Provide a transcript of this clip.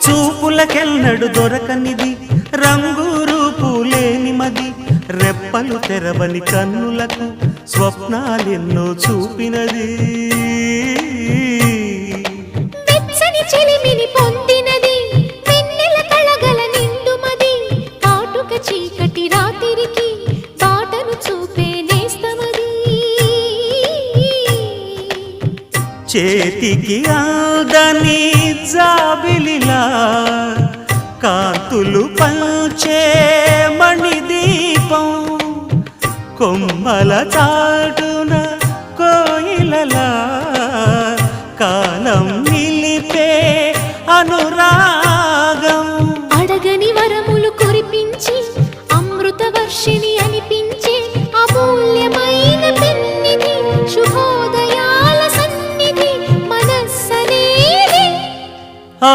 చూపులకెన్నడు దొరకనిది రంగు రూపు లేని మది రెప్పలు తెరవని కన్నులకు స్వప్నాలెన్నో చూపినది వెచ్చని చెలిమిని పొందినది వెన్నెల కళగల నిండుమది కాటుక చీకటి రాత్రికి బాటను చూపే నేస్తమది చేతికి ఆదని జాబిలిలా కాంతులు పంచే మణిదీపం కొమ్మల చాటున కోయిలలా కాలం నిలిపే అనురాగం అడగని వరములు కురిపించి అమృత వర్షిణి